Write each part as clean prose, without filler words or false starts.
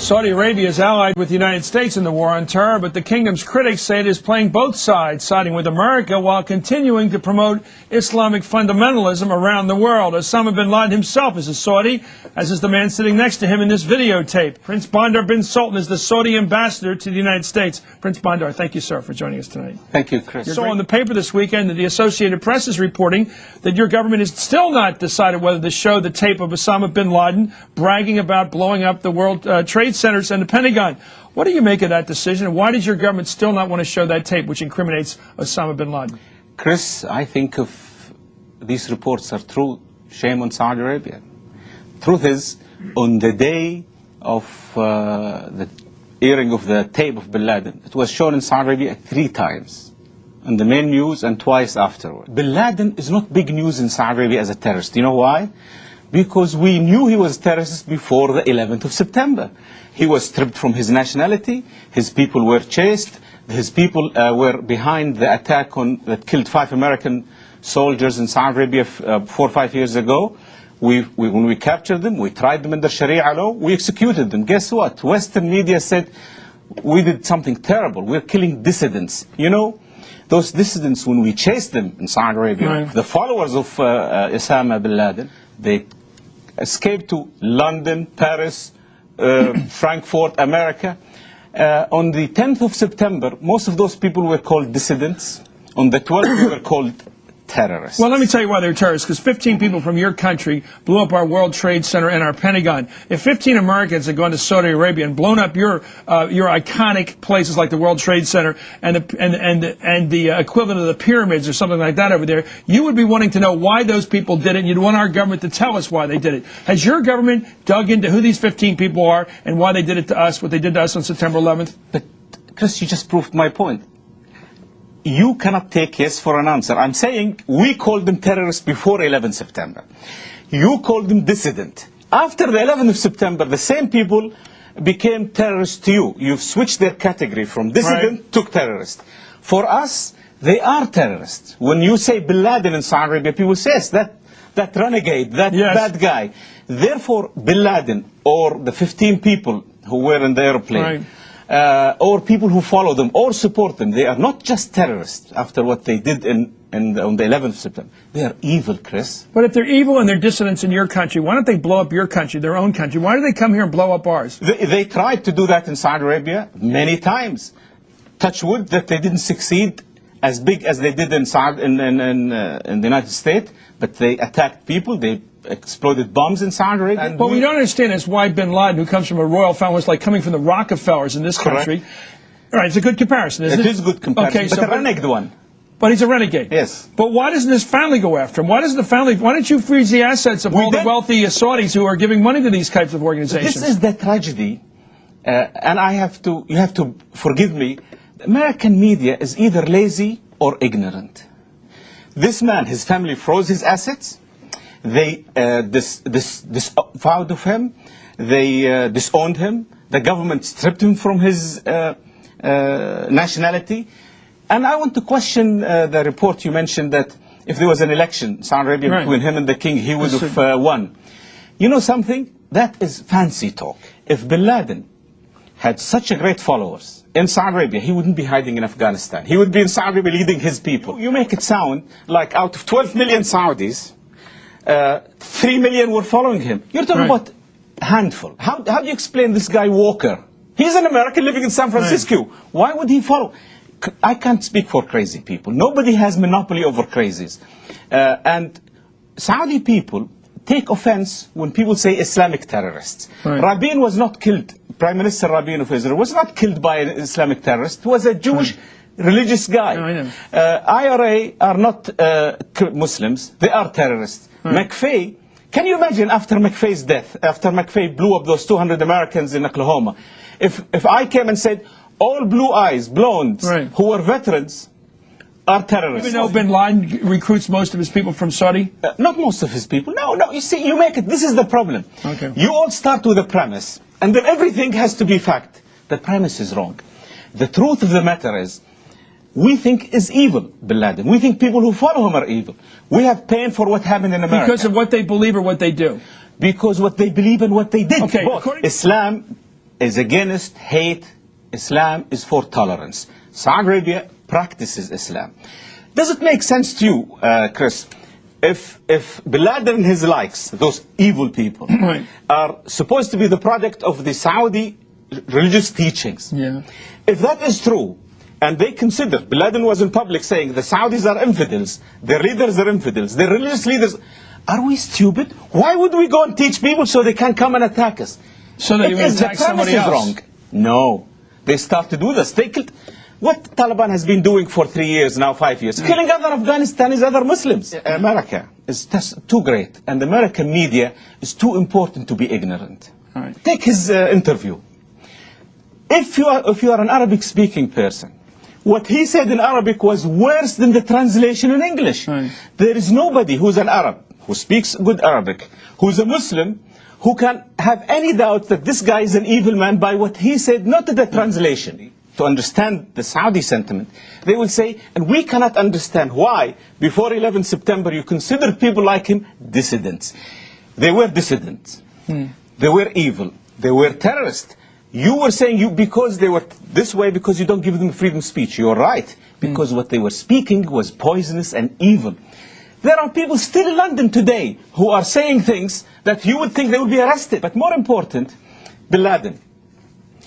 Saudi Arabia is allied with the United States in the war on terror, but the kingdom's critics say it is playing both sides, siding with America while continuing to promote Islamic fundamentalism around the world. Osama bin Laden himself is a Saudi, as is the man sitting next to him in this videotape. Prince Bendar bin Sultan is the Saudi ambassador to the United States. Prince Bendar, thank you, sir, for joining us tonight. Thank you, Chris. So on the paper this weekend, the Associated Press is reporting that your government has still not decided whether to show the tape of Osama bin Laden bragging about blowing up the World Trade Centers and the Pentagon. What do you make of that decision, and why does your government still not want to show that tape which incriminates Osama bin Laden? Chris, I think if these reports are true, shame on Saudi Arabia. Truth is, on the day of the airing of the tape of bin Laden, it was shown in Saudi Arabia 3 times on the main news and twice afterward. Bin Laden is not big news in Saudi Arabia as a terrorist. You know why? Because we knew he was a terrorist before the 11th of September. He was stripped from his nationality, his people were chased, his people were behind the attack that killed 5 American soldiers in Saudi Arabia 4 or 5 years ago. When we captured them, we tried them under Sharia law, we executed them. Guess what? Western media said we did something terrible, we're killing dissidents. You know, those dissidents, when we chased them in Saudi Arabia, right, the followers of Osama bin Laden, they escaped to London, Paris, Frankfurt, America. On the 10th of September, most of those people were called dissidents. On the 12th, they were called terrorists. Well, let me tell you why they're terrorists, because 15 people from your country blew up our World Trade Center and our Pentagon. If 15 Americans had gone to Saudi Arabia and blown up your iconic places like the World Trade Center and the equivalent of the pyramids or something like that over there, you would be wanting to know why those people did it, and you'd want our government to tell us why they did it. Has your government dug into who these 15 people are and why they did it to us, what they did to us on September 11th? But, Chris, you just proved my point. You cannot take yes for an answer. I'm saying we called them terrorists before 11 September. You called them dissident. After the 11th of September, the same people became terrorists to you. You've switched their category from dissident to terrorist. For us, they are terrorists. When you say bin Laden in Saudi Arabia, people say, yes, that renegade, that bad guy. Therefore, bin Laden or the 15 people who were in the airplane, or people who follow them or support them, they are not just terrorists after what they did on the 11th of September. They are evil, Chris. But if they're evil and they're dissidents in your country, why don't they blow up your country, their own country? Why do they come here and blow up ours? They tried to do that in Saudi Arabia many times. Touch wood that they didn't succeed as big as they did in the United States, but they attacked people, they exploded bombs in Saudi Arabia. And what we don't understand is why bin Laden, who comes from a royal family, was like coming from the Rockefellers in this country. All right, it's a good comparison, isn't it? It is a good comparison, okay, but so, a renegade one. But he's a renegade. Yes. But why doesn't his family go after him? Why doesn't the family? Why don't you freeze the assets of all the wealthy Saudis who are giving money to these types of organizations? This is the tragedy, and you have to forgive me. The American media is either lazy or ignorant. This man, his family froze his assets. They disavowed of him. They disowned him. The government stripped him from his nationality. And I want to question the report you mentioned that if there was an election in Saudi Arabia between him and the king, he would have won. You know something? That is fancy talk. If bin Laden had such a great followers in Saudi Arabia, he wouldn't be hiding in Afghanistan. He would be in Saudi Arabia leading his people. You make it sound like out of 12 million Saudis, 3 million were following him. You're talking about a handful. How do you explain this guy Walker? He's an American living in San Francisco. Why would he follow? I can't speak for crazy people. Nobody has monopoly over crazies. And Saudi people take offense when people say Islamic terrorists. Rabin was not killed. Prime Minister Rabin of Israel was not killed by an Islamic terrorist. He was a Jewish religious guy. IRA are not Muslims. They are terrorists. McVeigh, can you imagine after McVeigh's death, after McVeigh blew up those 200 Americans in Oklahoma, if I came and said all blue eyes, blondes, who were veterans, are terrorists. Even though bin Laden recruits most of his people from Saudi? Not most of his people. No, you see, you make it. This is the problem. You all start with a premise, and then everything has to be fact. The premise is wrong. The truth of the matter is, we think is evil, bin Laden. We think people who follow him are evil. We have pain for what happened in America. Because of what they believe or what they do? Because what they believe and what they did. Okay. Both. Islam is against hate. Islam is for tolerance. Saudi Arabia practices Islam. Does it make sense to you, Chris, if Belaده and his likes, those evil people, right, are supposed to be the product of the Saudi religious teachings? Yeah. If that is true, and they consider, Beladen was in public saying the Saudis are infidels, their leaders are infidels, their religious leaders, are we stupid? Why would we go and teach people so they can come and attack us? So that you would attack somebody else? Wrong. No. They start to do this. What Taliban has been doing for 3 years, now 5 years, killing other Afghanistan other Muslims. America is just too great, and the American media is too important to be ignorant. Right. Take his interview. If you are an Arabic-speaking person, what he said in Arabic was worse than the translation in English. Right. There is nobody who's an Arab, who speaks good Arabic, who's a Muslim, who can have any doubt that this guy is an evil man by what he said, not the translation. To understand the Saudi sentiment, they will say, and we cannot understand why, before 11 September, you considered people like him dissidents. They were dissidents. They were evil. They were terrorists. You were saying because they were this way because you don't give them freedom of speech. You're right. Because what they were speaking was poisonous and evil. There are people still in London today who are saying things that you would think they would be arrested. But more important, Bin Laden,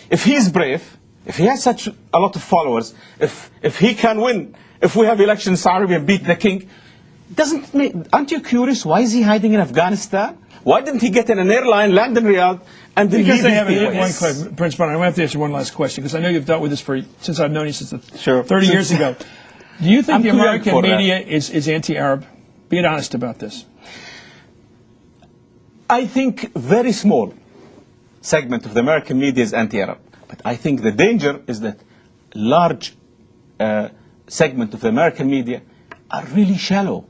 if he is brave, if he has such a lot of followers, if he can win, if we have elections in Saudi Arabia and beat the king, aren't you curious why is he hiding in Afghanistan? Why didn't he get in an airline, land in Riyadh, and then because leave they have people? one question, Prince Bernard, I have to ask you one last question, because I know you've dealt with this since I've known you since 30 years ago. Do you think the American media is anti-Arab? Be honest about this. I think very small segment of the American media is anti-Arab. But I think the danger is that large segment of the American media are really shallow.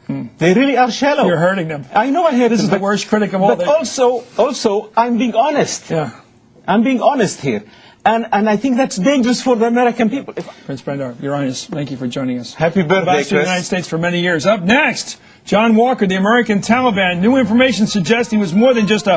They really are shallow. You're hurting them. I know I hurt them. This is the worst critic of all. But also, I'm being honest. Yeah. I'm being honest here. And I think that's dangerous for the American people. Prince Bendar, Your Highness, thank you for joining us. Happy birthday, Chris. Ambassador to the United States for many years. Up next, John Walker, the American Taliban. New information suggests he was more than just a